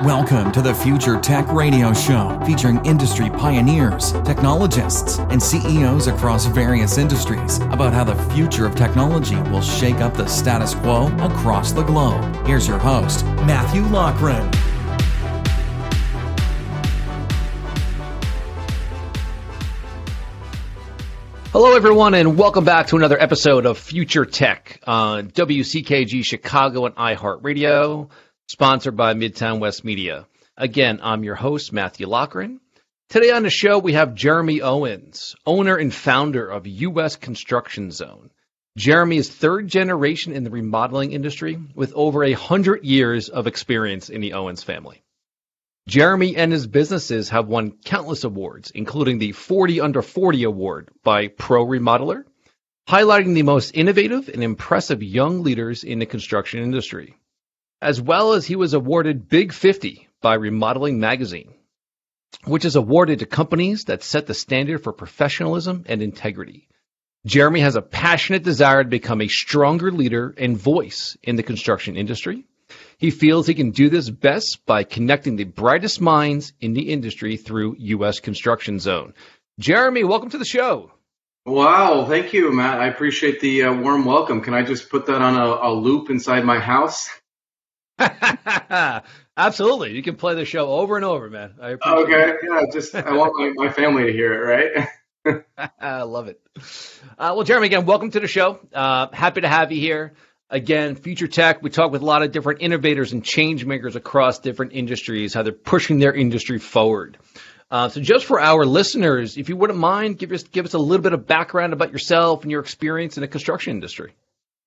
Welcome to the Future Tech Radio Show, featuring industry pioneers, technologists, and CEOs across various industries about how the future of technology will shake up the status quo across the globe. Here's your host, Matthew Loughran. Hello, everyone, and welcome back to another episode of Future Tech on WCKG Chicago and iHeartRadio, sponsored by Midtown West Media. Again, I'm your host, Matthew Loughran. Today on the show, we have Valerie Owens, owner and founder of U.S. Construction Zone. Jeremy is third generation in the remodeling industry with over 100 years of experience in the Owens family. Jeremy and his businesses have won countless awards, including the 40 Under 40 Award by Pro Remodeler, highlighting the most innovative and impressive young leaders in the construction industry. As well as he was awarded Big 50 by Remodeling Magazine, which is awarded to companies that set the standard for professionalism and integrity. Jeremy has a passionate desire to become a stronger leader and voice in the construction industry. He feels he can do this best by connecting the brightest minds in the industry through U.S. Construction Zone. Jeremy, welcome to the show. Wow, thank you, Matt. I appreciate the warm welcome. Can I just put that on a loop inside my house? Absolutely. You can play the show over and over, man. I appreciate it. I want my family to hear it, right? I love it. Well, Jeremy, again, welcome to the show. Happy to have you here. Again, Future Tech, we talk with a lot of different innovators and change makers across different industries, how they're pushing their industry forward. So just for our listeners, if you wouldn't mind, give us a little bit of background about yourself and your experience in the construction industry.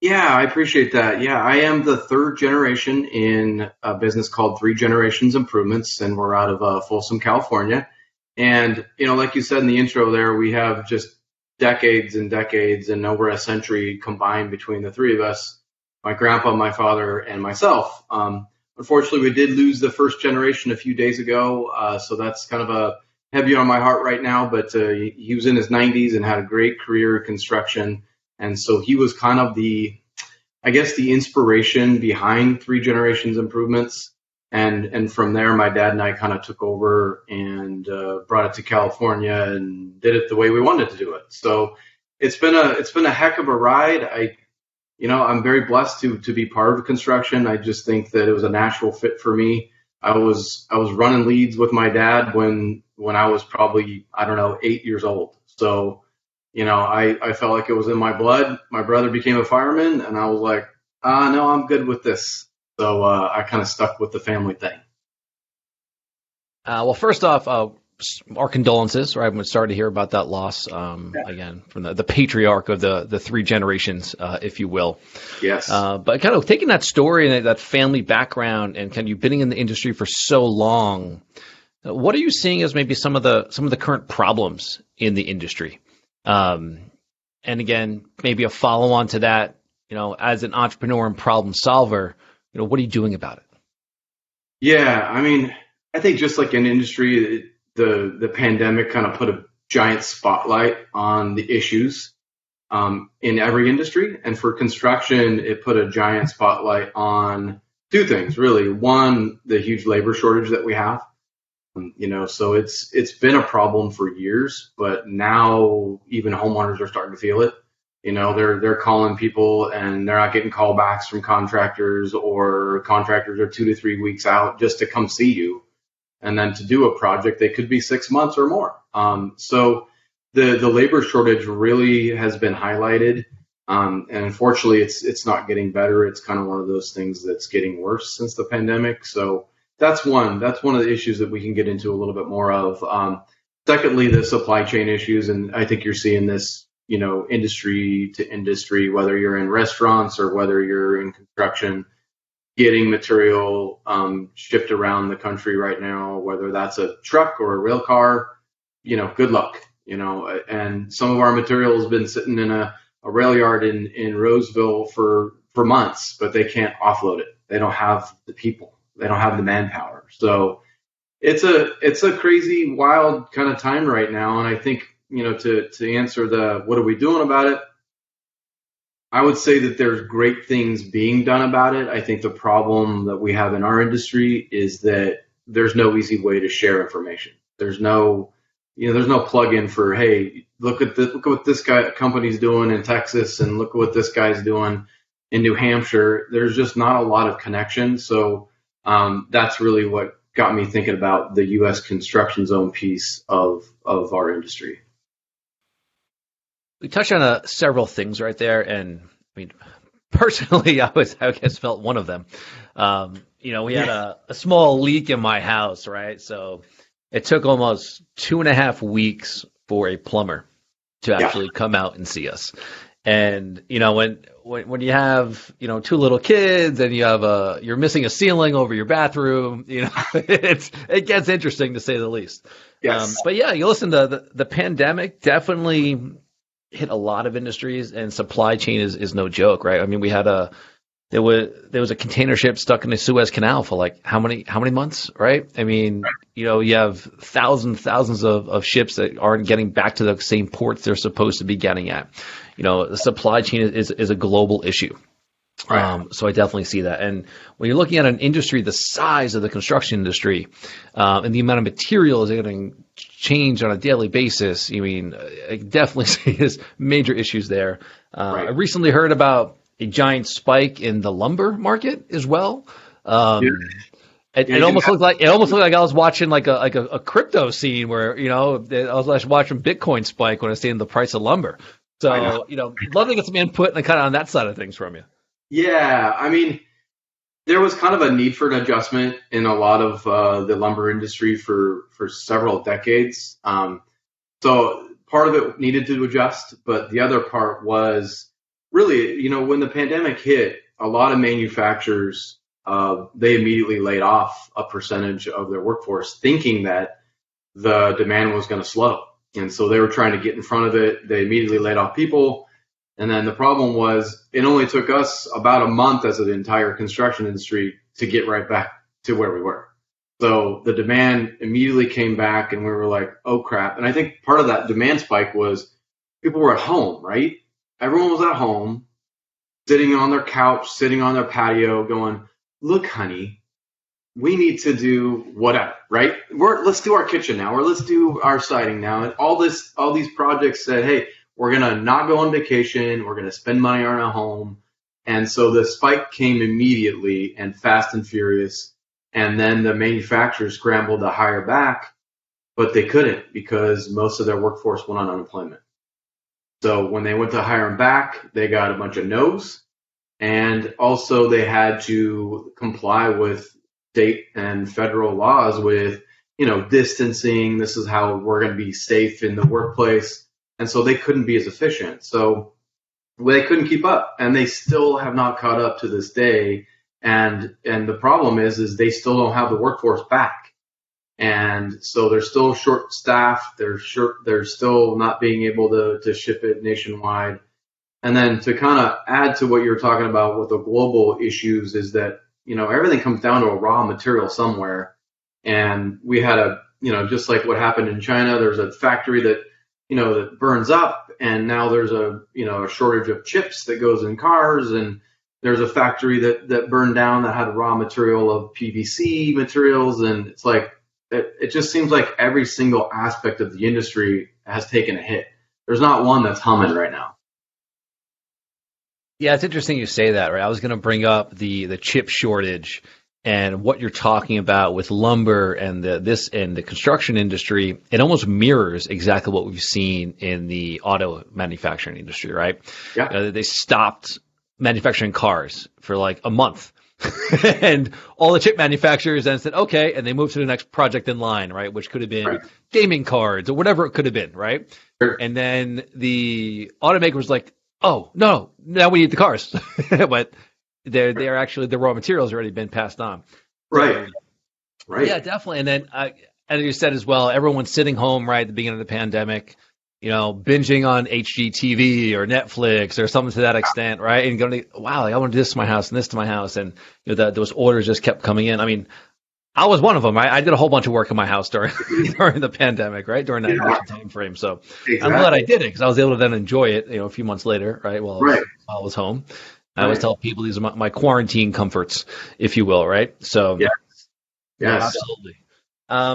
Yeah, I appreciate that. Yeah, I am the third generation in a business called Three Generations Improvements, and we're out of Folsom, California. And, like you said in the intro there, we have just decades and decades and over a century combined between the three of us, my grandpa, my father, and myself. Unfortunately, we did lose the first generation a few days ago, so that's kind of a heavy on my heart right now, but he was in his 90s and had a great career in construction. And so he was kind of the inspiration behind Three Generations Improvements. And from there, my dad and I kind of took over and brought it to California and did it the way we wanted to do it. So it's been a heck of a ride. I'm very blessed to be part of construction. I just think that it was a natural fit for me. I was running leads with my dad when I was probably, 8 years old. So I felt like it was in my blood. My brother became a fireman, and I was like, no, I'm good with this. So I kind of stuck with the family thing. Well, first off, our condolences, right? I'm sorry to hear about that loss, again, from the patriarch of the three generations, if you will. Yes. But kind of taking that story and that family background and kind of you've been in the industry for so long, what are you seeing as maybe some of the current problems in the industry? And again, maybe a follow-on to that, as an entrepreneur and problem solver, what are you doing about it? Yeah, I think just like in industry, the pandemic kind of put a giant spotlight on the issues in every industry. And for construction, it put a giant spotlight on two things, really. One, the huge labor shortage that we have. So it's been a problem for years, but now even homeowners are starting to feel it. They're calling people and they're not getting callbacks from contractors, or contractors are 2 to 3 weeks out just to come see you. And then to do a project, they could be 6 months or more. So the labor shortage really has been highlighted. And unfortunately, it's not getting better. It's kind of one of those things that's getting worse since the pandemic. So that's one of the issues that we can get into a little bit more of. Secondly, the supply chain issues. And I think you're seeing this, industry to industry, whether you're in restaurants or whether you're in construction, getting material shipped around the country right now, whether that's a truck or a rail car, good luck, and some of our material has been sitting in a rail yard in Roseville for months, but they can't offload it. They don't have the people. They don't have the manpower. So it's a crazy, wild kind of time right now. And I think, to answer what are we doing about it? I would say that there's great things being done about it. I think the problem that we have in our industry is that there's no easy way to share information. There's no plug-in for, hey, look at what this company's doing in Texas, and look at what this guy's doing in New Hampshire. There's just not a lot of connection. So that's really what got me thinking about the U.S. construction zone piece of our industry. We touched on several things right there, and I mean, personally, I guess felt one of them. We had a small leak in my house, right? So it took almost 2.5 weeks for a plumber to actually come out and see us. And when you have two little kids and you're missing a ceiling over your bathroom, it gets interesting to say the least. Yes. But yeah, you listen to the pandemic definitely hit a lot of industries, and supply chain is no joke, right? I mean, there was a container ship stuck in the Suez Canal for like how many months, right? I mean, you have thousands of ships that aren't getting back to the same ports they're supposed to be getting at. The supply chain is a global issue. Right. So I definitely see that. And when you're looking at an industry the size of the construction industry, and the amount of materials that are getting changed on a daily basis, I definitely see there's major issues there. Right. I recently heard about a giant spike in the lumber market as well. It almost looked like I was watching like a crypto scene where I was watching Bitcoin spike when I was seeing the price of lumber. So love to get some input and kind of on that side of things from you. Yeah, I mean, there was kind of a need for an adjustment in a lot of the lumber industry for several decades. So part of it needed to adjust, but the other part was really, when the pandemic hit, a lot of manufacturers, they immediately laid off a percentage of their workforce thinking that the demand was going to slow. And so they were trying to get in front of it. They immediately laid off people. And then the problem was it only took us about a month as an entire construction industry to get right back to where we were. So the demand immediately came back, and we were like, oh, crap. And I think part of that demand spike was people were at home, right? Everyone was at home, sitting on their couch, sitting on their patio going, look, honey, we need to do whatever, right? Let's do our kitchen now, or let's do our siding now. And all these projects said, hey, we're going to not go on vacation. We're going to spend money on our home. And so the spike came immediately and fast and furious. And then the manufacturers scrambled to hire back, but they couldn't because most of their workforce went on unemployment. So when they went to hire them back, they got a bunch of no's. And also they had to comply with state and federal laws with, distancing. This is how we're going to be safe in the workplace. And so they couldn't be as efficient. So they couldn't keep up, and they still have not caught up to this day. And the problem is they still don't have the workforce back. And so they're still short staffed. They're still not being able to ship it nationwide. And then to kind of add to what you're talking about with the global issues is that, everything comes down to a raw material somewhere. And we had just like what happened in China, there's a factory that burns up, and now there's a shortage of chips that goes in cars, and there's a factory that burned down that had raw material of PVC materials. And it's like, it just seems like every single aspect of the industry has taken a hit. There's not one that's humming right now. Yeah, it's interesting you say that, right? I was going to bring up the chip shortage and what you're talking about with lumber and the construction industry. It almost mirrors exactly what we've seen in the auto manufacturing industry, right? Yeah. They stopped manufacturing cars for like a month. And all the chip manufacturers then said, okay, and they moved to the next project in line, right? Which could have been gaming cards or whatever it could have been, right? Sure. And then the automaker was like, oh, no, now we need the cars. But they're actually, the raw materials already been passed on. Right. Right. Yeah, definitely. And then, as you said as well, everyone's sitting home right at the beginning of the pandemic, binging on HGTV or Netflix or something to that extent, right? And going, wow, I want to do this to my house and this to my house. And those orders just kept coming in. I mean, I was one of them. I did a whole bunch of work in my house during during the pandemic, right? During that Yeah, initial time frame. So exactly. I'm glad I did it because I was able to then enjoy it, a few months later, right? Right. While I was home. I always Right. tell people these are my quarantine comforts, if you will, right? So Yes. yeah, Yes. absolutely.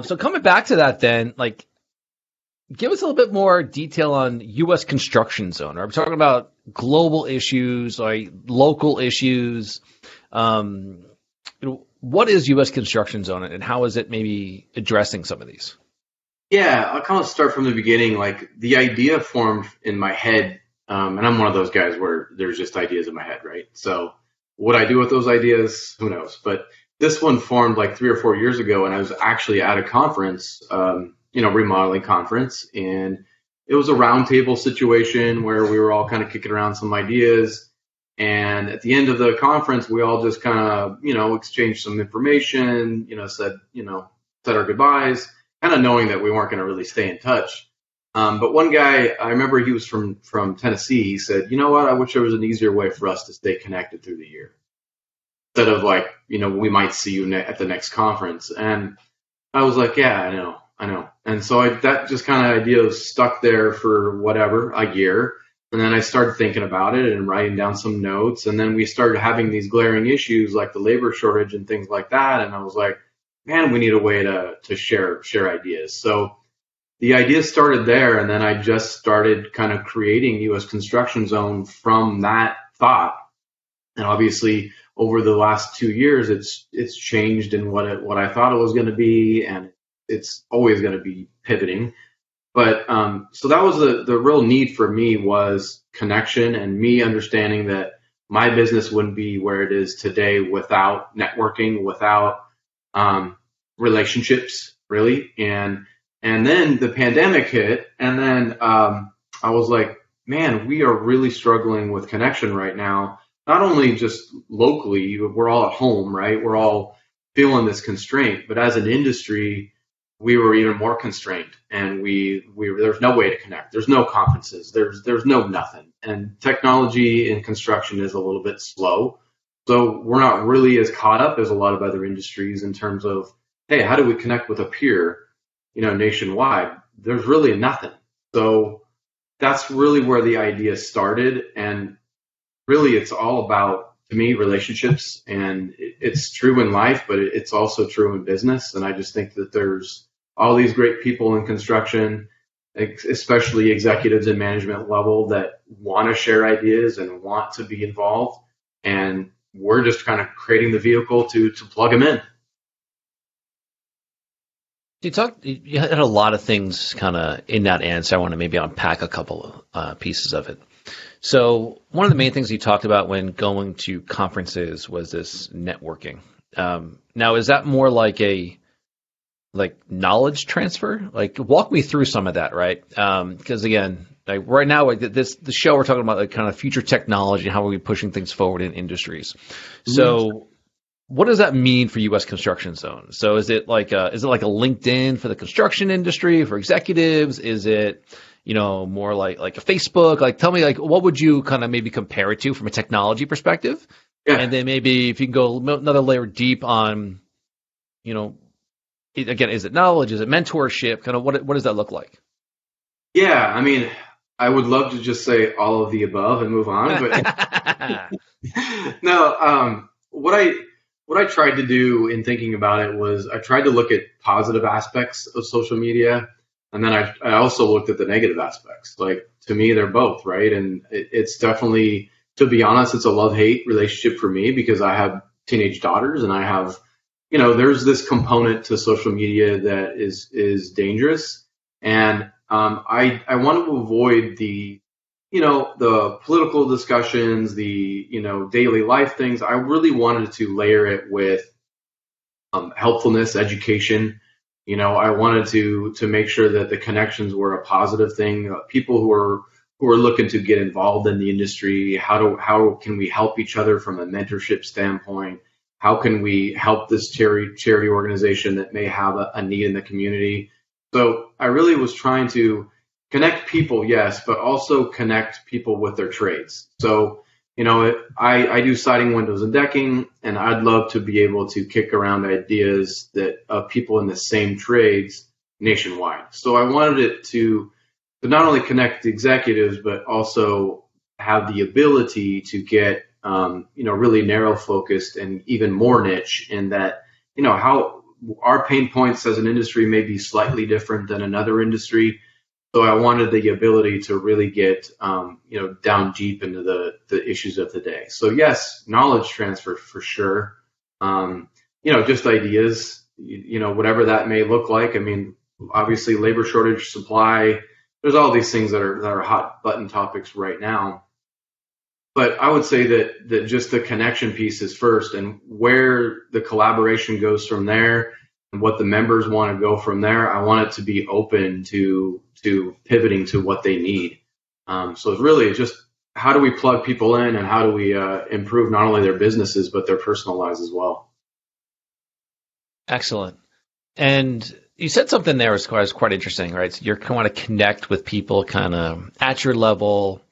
So coming back to that, then, like, give us a little bit more detail on U.S. construction zone. Are we talking about global issues, like local issues? Um, what is U.S. construction zone, and how is it maybe addressing some of these? Yeah, I'll kind of start from the beginning. Like the idea formed in my head, and I'm one of those guys where there's just ideas in my head, right? So what I do with those ideas, who knows? But this one formed like 3 or 4 years ago, and I was actually at a conference, remodeling conference, and it was a roundtable situation where we were all kind of kicking around some ideas. And at the end of the conference, we all just kind of, exchanged some information, said our goodbyes, kind of knowing that we weren't going to really stay in touch. But one guy, I remember he was from Tennessee. He said, "You know what? I wish there was an easier way for us to stay connected through the year instead of like, we might see you at the next conference." And I was like, "Yeah, I know." And so that just kind of idea was stuck there for whatever, a year. And then I started thinking about it and writing down some notes. And then we started having these glaring issues like the labor shortage and things like that. And I was like, man, we need a way to share ideas. So the idea started there, and then I just started kind of creating U.S. construction zone from that thought. And obviously, over the last 2 years, it's changed in what I thought it was going to be, and it's always going to be pivoting. But so that was the real need for me, was connection, and me understanding that my business wouldn't be where it is today without networking, without relationships, really. And then the pandemic hit, and then I was like, man, we are really struggling with connection right now. Not only just locally, we're all at home, right? We're all feeling this constraint, but as an industry, we were even more constrained, and there's no way to connect. There's no conferences. There's no nothing. And technology in construction is a little bit slow, so we're not really as caught up as a lot of other industries in terms of, hey, how do we connect with a peer, nationwide? There's really nothing. So that's really where the idea started, and really it's all about, to me, relationships. And it's true in life, but it's also true in business. And I just think that there's all these great people in construction, especially executives and management level, that want to share ideas and want to be involved, and we're just kind of creating the vehicle to plug them in. You had a lot of things kind of in that answer. I want to maybe unpack a couple of pieces of it. So one of the main things you talked about when going to conferences was this networking. Now, is that more like knowledge transfer? Like, walk me through some of that, right? Because again, like right now, the show, we're talking about like kind of future technology and how are we pushing things forward in industries. So what does that mean for U.S. construction zone? So is it like a LinkedIn for the construction industry for executives? Is it, more like a Facebook? Like, tell me, like, what would you kind of maybe compare it to from a technology perspective? Yeah. And then maybe if you can go another layer deep on, again, is it knowledge? Is it mentorship? Kind of what does that look like? Yeah, I mean, I would love to just say all of the above and move on, but no. What I tried to do in thinking about it was I tried to look at positive aspects of social media, and then I also looked at the negative aspects. Like, to me, they're both, right? And it's definitely, to be honest, it's a love-hate relationship for me, because I have teenage daughters, and I have, there's this component to social media that is dangerous. And I want to avoid the political discussions, the, daily life things. I really wanted to layer it with helpfulness, education. I wanted to make sure that the connections were a positive thing. People who are looking to get involved in the industry, how can we help each other from a mentorship standpoint? How can we help this charity organization that may have a need in the community? So I really was trying to connect people, yes, but also connect people with their trades. So I do siding, windows, and decking, and I'd love to be able to kick around ideas that of people in the same trades nationwide. So I wanted it to not only connect the executives, but also have the ability to get, really narrow focused and even more niche in that, how our pain points as an industry may be slightly different than another industry. So I wanted the ability to really get, down deep into the issues of the day. So yes, knowledge transfer for sure. Just ideas, whatever that may look like. I mean, obviously labor shortage, supply, there's all these things that are hot button topics right now. But I would say that just the connection piece is first, and where the collaboration goes from there and what the members want to go from there, I want it to be open to pivoting to what they need. So it's really just how do we plug people in and how do we improve not only their businesses, but their personal lives as well. Excellent. And you said something there was quite interesting, right? So you're want to connect with people kind of at your level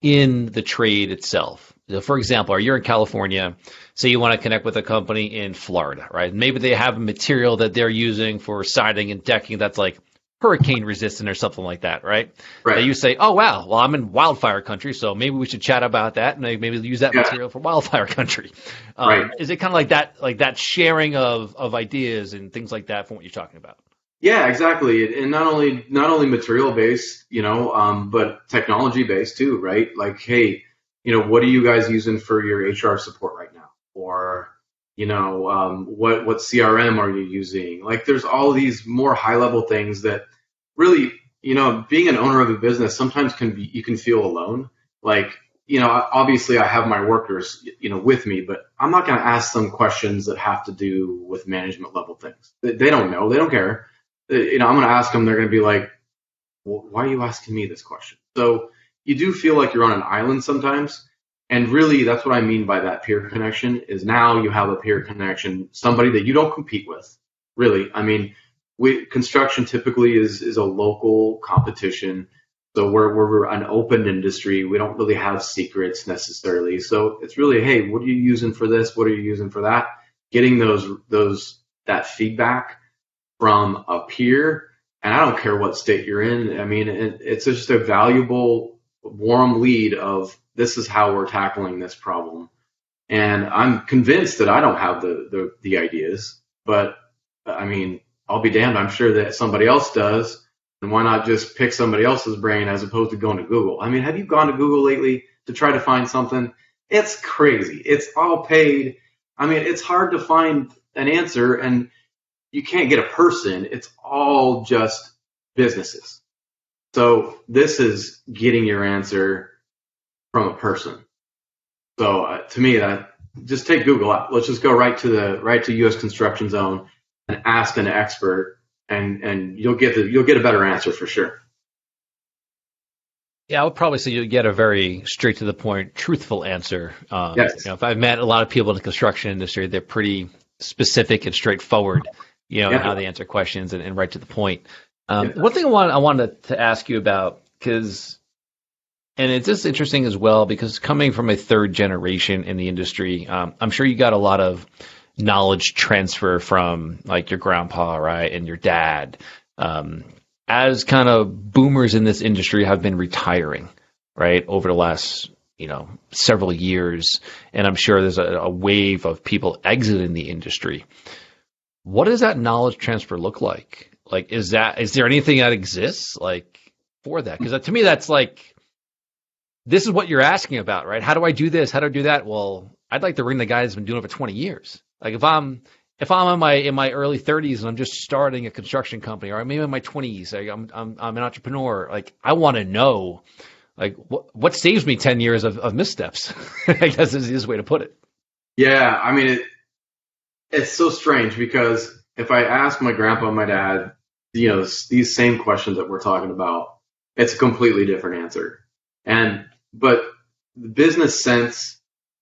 in the trade itself. So for example, you're in California, so you want to connect with a company in Florida, right? Maybe they have a material that they're using for siding and decking that's like hurricane resistant or something like that, right? Right. And you say, oh, wow, well, I'm in wildfire country, so maybe we should chat about that and maybe use that material for wildfire country. Right. Is it kind of like that sharing of ideas and things like that from what you're talking about? Yeah, exactly. And not only material based, but technology based too, right? Like, hey, what are you guys using for your HR support right now? Or, what CRM are you using? Like, there's all these more high level things that really, being an owner of a business sometimes you can feel alone. Like, obviously I have my workers, with me, but I'm not going to ask them questions that have to do with management level things. They don't know. They don't care. I'm going to ask them. They're going to be like, well, why are you asking me this question? So you do feel like you're on an island sometimes. And really, that's what I mean by that peer connection is now you have a peer connection, somebody that you don't compete with. Really, I mean, construction typically is a local competition. So we're an open industry. We don't really have secrets necessarily. So it's really, hey, what are you using for this? What are you using for that? Getting that feedback from a peer, and I don't care what state you're in. I mean, it's just a valuable, warm lead of this is how we're tackling this problem. And I'm convinced that I don't have the ideas, but I mean, I'll be damned. I'm sure that somebody else does. And why not just pick somebody else's brain as opposed to going to Google? I mean, have you gone to Google lately to try to find something? It's crazy. It's all paid. I mean, it's hard to find an answer, and you can't get a person. It's all just businesses. So this is getting your answer from a person. So to me, that just take Google out. Let's just go right to U.S. Construction Zone and ask an expert, and you'll get a better answer for sure. Yeah, I would probably say you get a very straight to the point, truthful answer. Yes. If I've met a lot of people in the construction industry, they're pretty specific and straightforward. In how they answer questions and right to the point. One thing I wanted to ask you about, and it's just interesting as well, because coming from a third generation in the industry, I'm sure you got a lot of knowledge transfer from like your grandpa, right, and your dad. As kind of boomers in this industry have been retiring, right, over the last several years, and I'm sure there's a wave of people exiting the industry. What does that knowledge transfer look like? Like, is there anything that exists like for that? Because to me, that's like, this is what you're asking about, right? How do I do this? How do I do that? Well, I'd like to ring the guy that's been doing it for 20 years. Like if I'm in my early 30s and I'm just starting a construction company, or maybe in my 20s, like I'm an entrepreneur. Like I want to know, like what saves me 10 years of missteps. I guess is the easiest way to put it. Yeah, I mean it's so strange because if I ask my grandpa and my dad, these same questions that we're talking about, it's a completely different answer. But business sense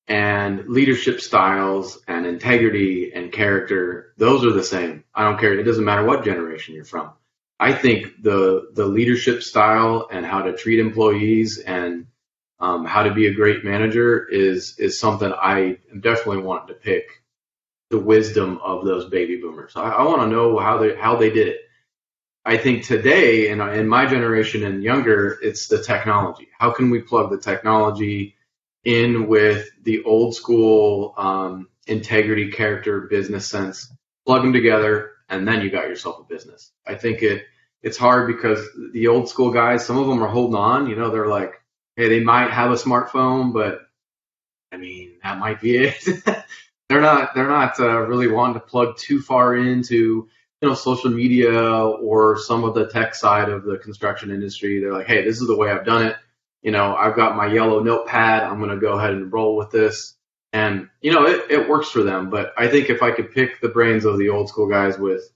and leadership styles and integrity and character, those are the same. I don't care. It doesn't matter what generation you're from. I think the leadership style and how to treat employees and how to be a great manager is something I am definitely wanting to pick the wisdom of those baby boomers. I want to know how they did it. I think today, in my generation and younger, it's the technology. How can we plug the technology in with the old school integrity, character, business sense, plug them together, and then you got yourself a business. I think it's hard because the old school guys, some of them are holding on. They're like, hey, they might have a smartphone, but I mean, that might be it. They're not really wanting to plug too far into social media or some of the tech side of the construction industry. They're like, hey, this is the way I've done it. I've got my yellow notepad. I'm going to go ahead and roll with this. And, it works for them. But I think if I could pick the brains of the old school guys with,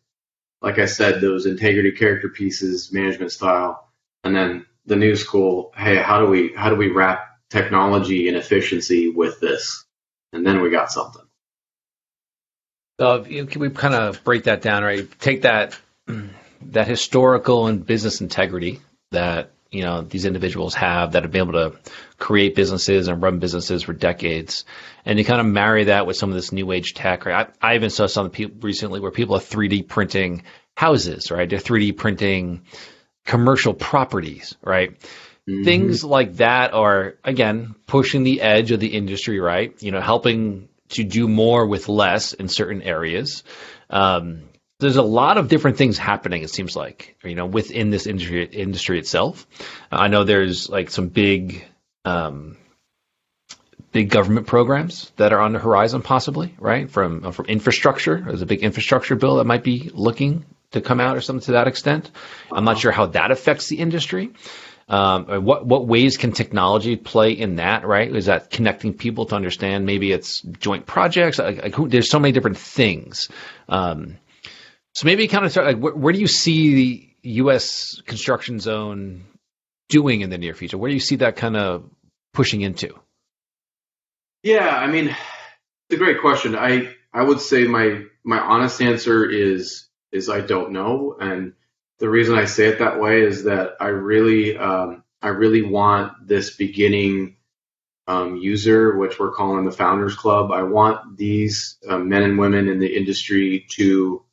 like I said, those integrity, character pieces, management style, and then the new school, hey, how do we wrap technology and efficiency with this? And then we got something. So can we kind of break that down, right? Take that historical and business integrity that these individuals that have been able to create businesses and run businesses for decades, and you kind of marry that with some of this new age tech. Right? I even saw something recently where people are 3D printing houses, right? They're 3D printing commercial properties, right? Mm-hmm. Things like that are, again, pushing the edge of the industry, right? Helping to do more with less in certain areas. There's a lot of different things happening, it seems like, within this industry itself. I know there's like some big government programs that are on the horizon, possibly, right? From infrastructure. There's a big infrastructure bill that might be looking to come out or something to that extent. I'm not sure how that affects the industry. What ways can technology play in that, right? Is that connecting people to understand maybe it's joint projects? There's so many different things. So maybe kind of start, where do you see the U.S. construction zone doing in the near future? Where do you see that kind of pushing into? Yeah, I mean, it's a great question. I would say my honest answer is I don't know. And the reason I say it that way is that I really want this beginning user, which we're calling the Founders Club. I want these men and women in the industry to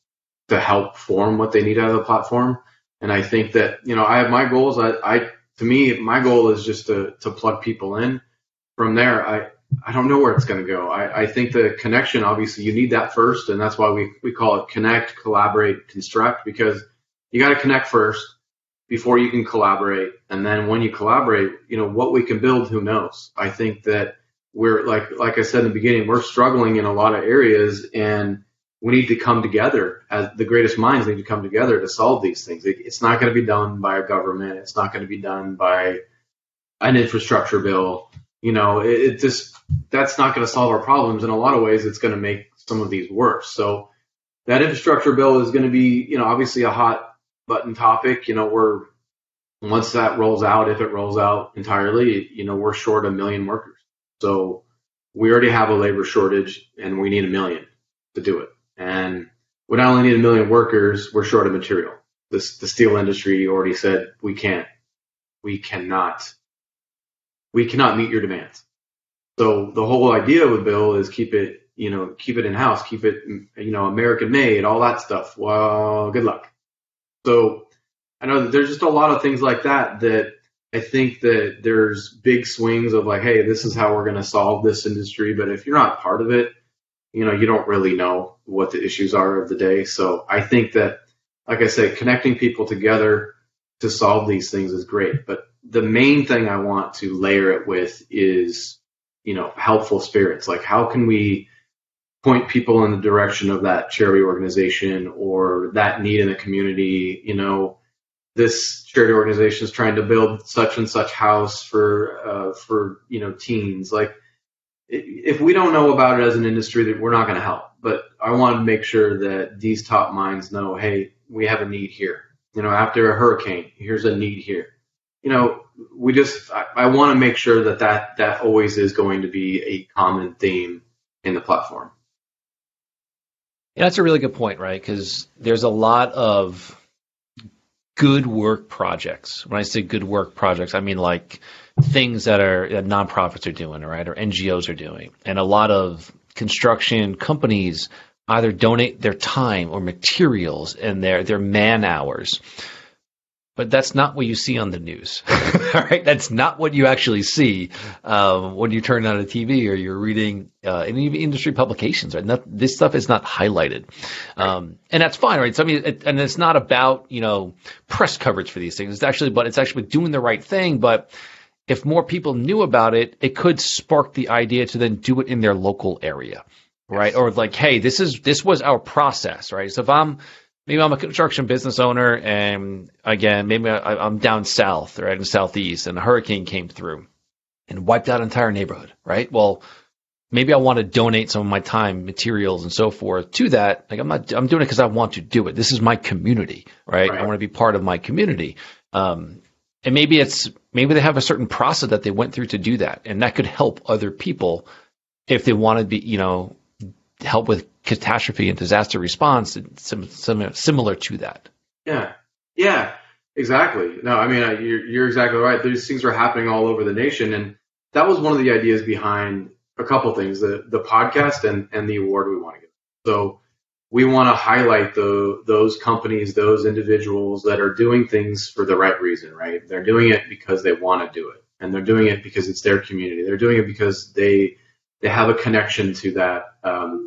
help form what they need out of the platform. And I think that, I have my goals. To me, my goal is just to plug people in. From there, I don't know where it's going to go. I think the connection, obviously, you need that first. And that's why we call it connect, collaborate, construct, because you got to connect first before you can collaborate. And then when you collaborate, what we can build, who knows? I think that we're like I said in the beginning, we're struggling in a lot of areas, and we need to come together. As the greatest minds need to come together to solve these things. It's not going to be done by a government. It's not going to be done by an infrastructure bill. That's not going to solve our problems. In a lot of ways, it's going to make some of these worse. So that infrastructure bill is going to be, obviously a hot button topic. Once that rolls out, if it rolls out entirely, we're short 1 million workers. So we already have a labor shortage, and we need 1 million to do it. And we not only need 1 million workers, we're short of material. The steel industry already said we cannot meet your demands. So the whole idea of the bill is keep it in-house, keep it, American made, all that stuff. Well, good luck. So I know that there's just a lot of things like that I think that there's big swings of like, hey, this is how we're going to solve this industry. But if you're not part of it, you don't really know what the issues are of the day. So I think that, like I said, connecting people together to solve these things is great. But the main thing I want to layer it with is, helpful spirits. Like, how can we point people in the direction of that charity organization or that need in the community? This charity organization is trying to build such and such house for teens. Like, if we don't know about it as an industry, that we're not going to help. But I want to make sure that these top minds know, hey, we have a need here. After a hurricane, here's a need here. I want to make sure that always is going to be a common theme in the platform. Yeah, that's a really good point, right? Because there's a lot of good work projects. When I say good work projects, I mean like things that nonprofits are doing, right, or NGOs are doing, and a lot of construction companies either donate their time or materials and their man hours. But that's not what you see on the news, all right? That's not what you actually see when you turn on a TV or you're reading any industry publications, right? This stuff is not highlighted, and that's fine, right? So I mean, and it's not about press coverage for these things. It's actually doing the right thing. But if more people knew about it, it could spark the idea to then do it in their local area, right? Yes. Or like, hey, this was our process, right? So if maybe I'm a construction business owner, and again, maybe I'm down south, right, in the southeast, and a hurricane came through and wiped out an entire neighborhood, right? Well, maybe I want to donate some of my time, materials, and so forth to that. Like I'm doing it because I want to do it. This is my community, right? I want to be part of my community. And maybe they have a certain process that they went through to do that, and that could help other people if they want to be, help with catastrophe and disaster response, similar to that. Yeah, exactly. No, I mean, you're exactly right. These things are happening all over the nation, and that was one of the ideas behind a couple things: the podcast and the award we want to give. So we want to highlight those companies, those individuals that are doing things for the right reason, right? They're doing it because they want to do it, and they're doing it because it's their community. They're doing it because they have a connection to that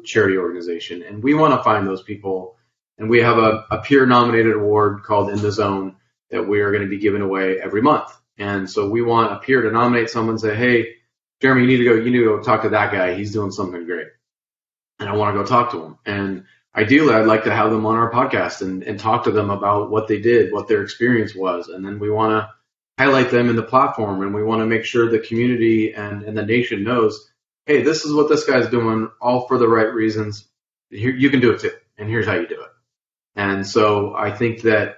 charity organization. And we want to find those people. And we have a peer-nominated award called In the Zone that we are going to be giving away every month. And so we want a peer to nominate someone and say, hey, Jeremy, you need to go talk to that guy. He's doing something great. And I want to go talk to him. And ideally, I'd like to have them on our podcast and talk to them about what they did, what their experience was. And then we want to highlight them in the platform. And we want to make sure the community and the nation knows, hey, this is what this guy's doing, all for the right reasons. You can do it too, and here's how you do it. And so I think that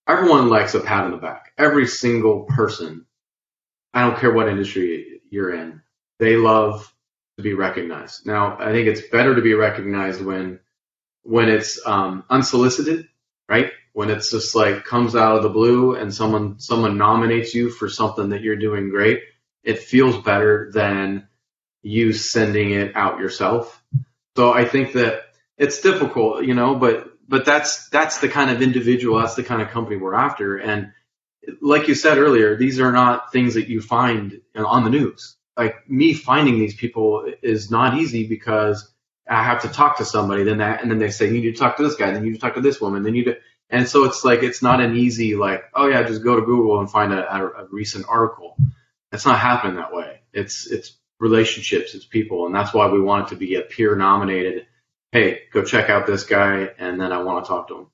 everyone likes a pat on the back. Every single person, I don't care what industry you're in, they love to be recognized. Now, I think it's better to be recognized when it's unsolicited, right? When it's just like comes out of the blue and someone nominates you for something that you're doing great. It feels better than you sending it out yourself. So I think that it's difficult, but that's the kind of individual, that's the kind of company we're after. And like you said earlier, these are not things that you find on the news. Like me finding these people is not easy because I have to talk to somebody, and then they say, you need to talk to this guy, then you need to talk to this woman, and so it's like, it's not an easy, like, oh yeah, just go to Google and find a recent article. It's not happening that way. It's relationships, it's people, and that's why we want it to be a peer nominated. Hey, go check out this guy, and then I want to talk to him.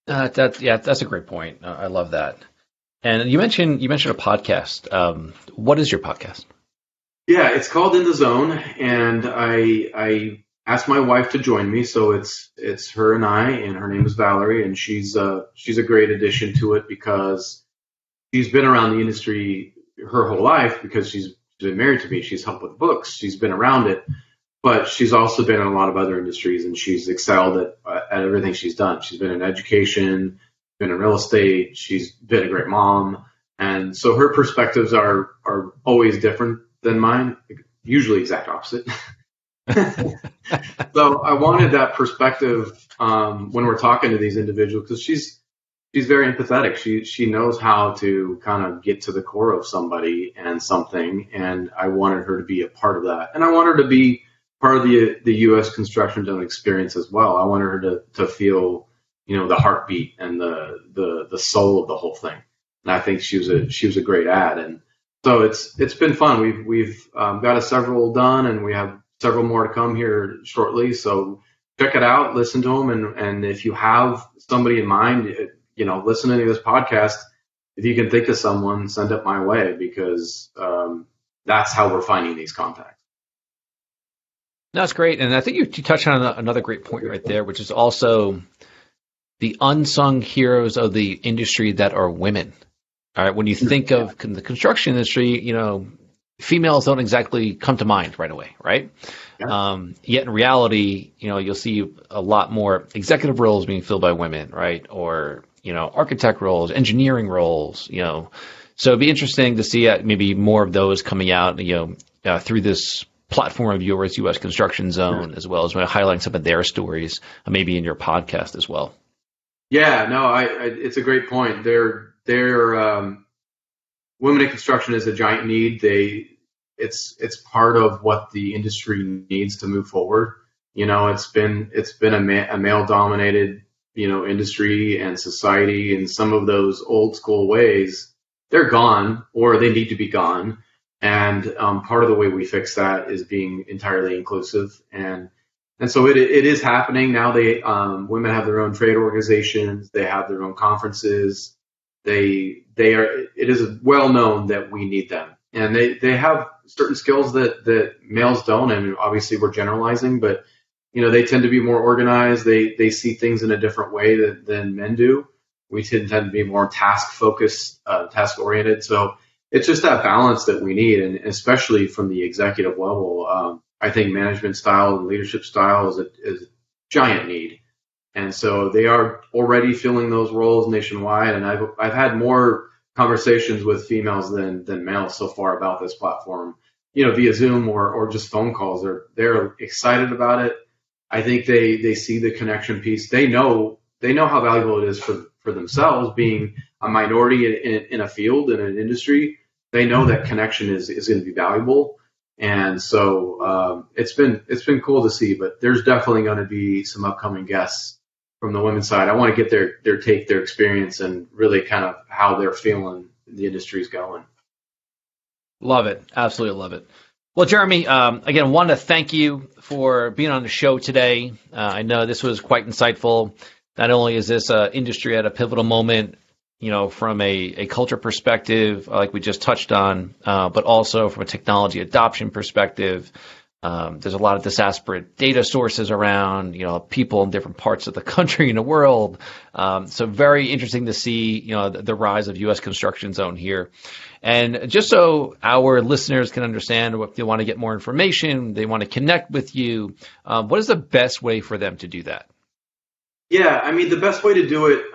That's a great point. I love that. And you mentioned a podcast. What is your podcast? Yeah, it's called In the Zone, and I asked my wife to join me. So it's her and I, and her name is Valerie, and she's a great addition to it because she's been around the industry her whole life because she's been married to me. She's helped with books. She's been around it, but she's also been in a lot of other industries, and she's excelled at everything she's done. She's been in education, been in real estate. She's been a great mom. And so her perspectives are always different than mine, usually exact opposite. So I wanted that perspective when we're talking to these individuals, because she's very empathetic. She knows how to kind of get to the core of somebody and something, and I wanted her to be a part of that. And I want her to be part of the U.S. construction zone experience as well. I wanted her to feel, the heartbeat and the soul of the whole thing. And I think she was a great add. And so it's been fun. We've got several done, and we have several more to come here shortly. So check it out, listen to them, and if you have somebody in mind, listen to this podcast. If you can think of someone, send it my way, because that's how we're finding these contacts. That's great. And I think you touched on another great point right there, which is also the unsung heroes of the industry that are women. All right. When you think of the construction industry, females don't exactly come to mind right away, right? Yeah. Yet in reality, you'll see a lot more executive roles being filled by women, right? Or, architect roles, engineering roles, So it'd be interesting to see maybe more of those coming out, through this platform of yours, U.S. Construction Zone, as well as highlighting some of their stories, maybe in your podcast as well. Yeah, no, it's a great point. Women in construction is a giant need. It's part of what the industry needs to move forward. It's been a male dominated, industry and society, and some of those old school ways, they're gone or they need to be gone. And part of the way we fix that is being entirely inclusive. And so it is happening now. Women have their own trade organizations. They have their own conferences. It is well known that we need them. And they have certain skills that males don't. And obviously we're generalizing, but they tend to be more organized. They see things in a different way than men do. We tend to be more task focused, task oriented. So it's just that balance that we need. And especially from the executive level, I think management style and leadership style is a giant need. And so they are already filling those roles nationwide. And I've had more conversations with females than males so far about this platform, via Zoom or just phone calls. They're excited about it. I think they see the connection piece. They know how valuable it is for themselves, being a minority in a field, in an industry. They know that connection is going to be valuable. And so it's been cool to see, but there's definitely going to be some upcoming guests from the women's side. I want to get their take, their experience, and really kind of how they're feeling the industry's going. Love it. Absolutely love it. Well, Jeremy, again, want to thank you for being on the show today. I know this was quite insightful. Not only is this industry at a pivotal moment, from a culture perspective, like we just touched on, but also from a technology adoption perspective. There's a lot of disparate data sources around, people in different parts of the country and the world. So very interesting to see, the rise of U.S. Construction Zone here. And just so our listeners can understand, if they want to get more information, they want to connect with you, what is the best way for them to do that? Yeah, I mean, the best way to do it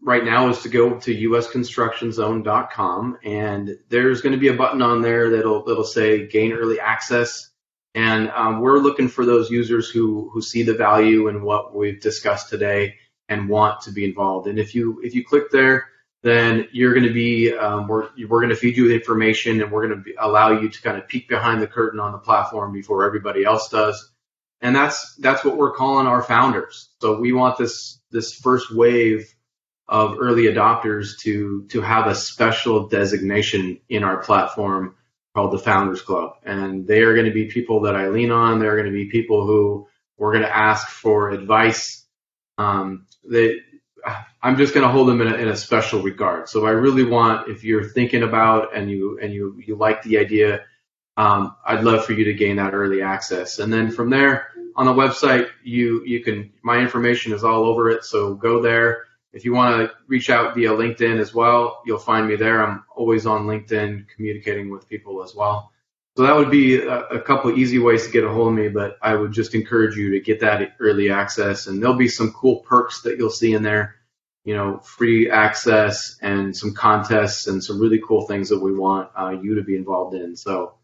right now is to go to usconstructionzone.com, and there's going to be a button on there that'll say gain early access. And we're looking for those users who see the value in what we've discussed today and want to be involved. And if you click there, then you're going to be we're going to feed you with information, and we're going to allow you to kind of peek behind the curtain on the platform before everybody else does. And that's what we're calling our founders. So we want this first wave of early adopters to have a special designation in our platform called the Founders Club. And they are going to be people that I lean on. They're going to be people who we're going to ask for advice. I'm just going to hold them in a special regard. So I really want, if you're thinking about and you like the idea, I'd love for you to gain that early access. And then from there on the website, you can, my information is all over it. So go there. If you want to reach out via LinkedIn as well, you'll find me there. I'm always on LinkedIn communicating with people as well. So that would be a couple of easy ways to get a hold of me, but I would just encourage you to get that early access. And there'll be some cool perks that you'll see in there, free access and some contests and some really cool things that we want you to be involved in. So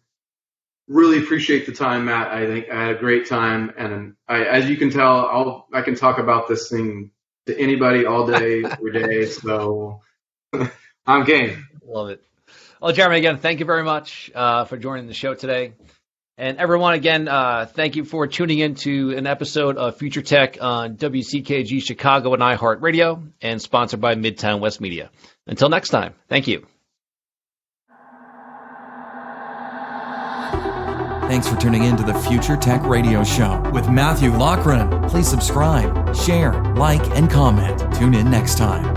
really appreciate the time, Matt. I think I had a great time. And as you can tell, I can talk about this thing to anybody all day, every day. So I'm game. Love it. Well, Jeremy, again, thank you very much for joining the show today. And everyone, again, thank you for tuning in to an episode of Future Tech on WCKG Chicago and iHeartRadio, and sponsored by Midtown West Media. Until next time, thank you. Thanks for tuning in to the Future Tech Radio Show with Matthew Loughran. Please subscribe, share, like, and comment. Tune in next time.